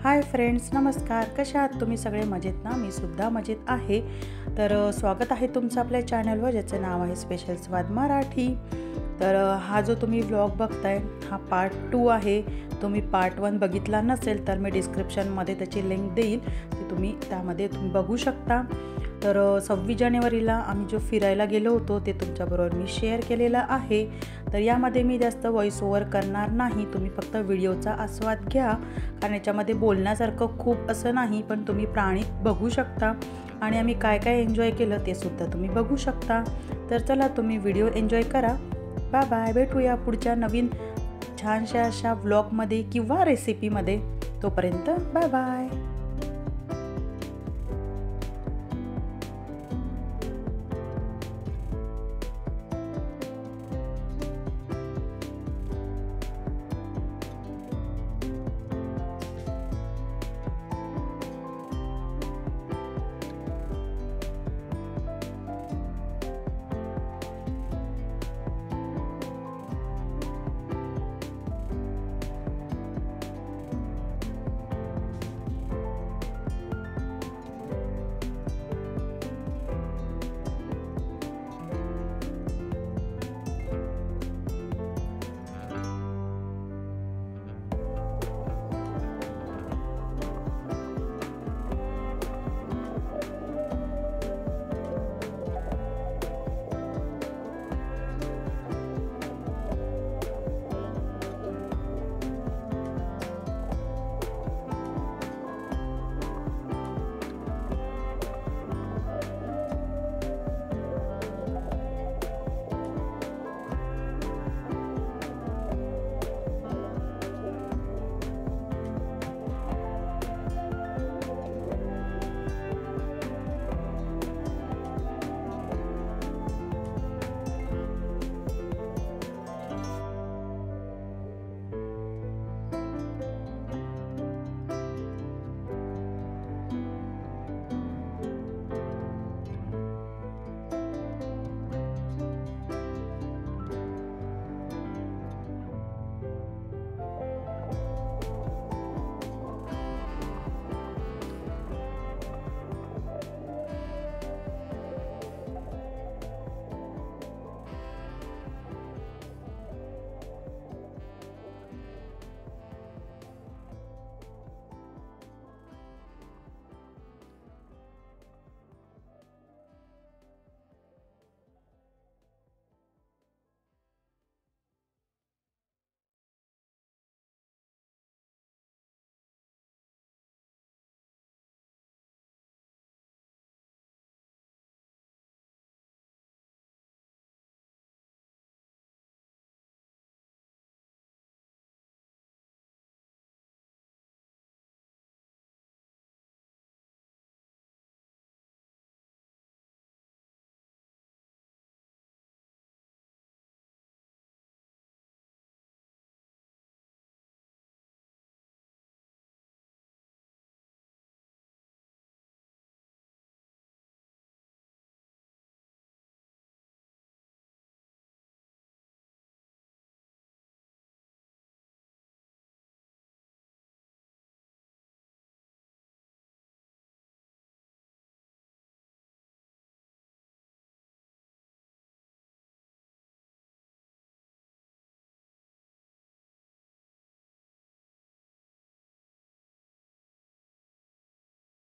Hi friends, नमस्कार. कशा आहात तुम्ही सगळे? मजेत ना? मी सुद्धा मजेत आहे. तर स्वागत आहे तुमचं आपल्या चॅनलवर, ज्याचं नाव आहे स्पेशल स्वाद मराठी. तर हा जो तुम्ही व्लॉग बघताय हा पार्ट 2 आहे. तुम्ही पार्ट 1 बघितला नसेल तर मी डिस्क्रिप्शनमध्ये त्याची लिंक देईल, ती तुम्ही त्यामध्ये बघू शकता. तर 26 जानेवारीला आम्ही जो फिरायला गेलो होतो ते तुमच्याबरोबर मी शेअर केलेलं आहे. तर यामध्ये मी जास्त व्हॉइस ओव्हर करणार नाही, तुम्ही फक्त व्हिडिओचा आस्वाद घ्या, कारण याच्यामध्ये बोलण्यासारखं खूप असं नाही, पण तुम्ही प्राणी बघू शकता आणि आम्ही काय काय एन्जॉय केलं ते सुद्धा तुम्ही बघू शकता. तर चला तुम्ही व्हिडिओ एन्जॉय करा. Bye bye. भेटूया पुढच्या नवीन छानशा अशा व्लॉगमध्ये किंवा रेसिपीमध्ये. तोपर्यंत बाय बाय.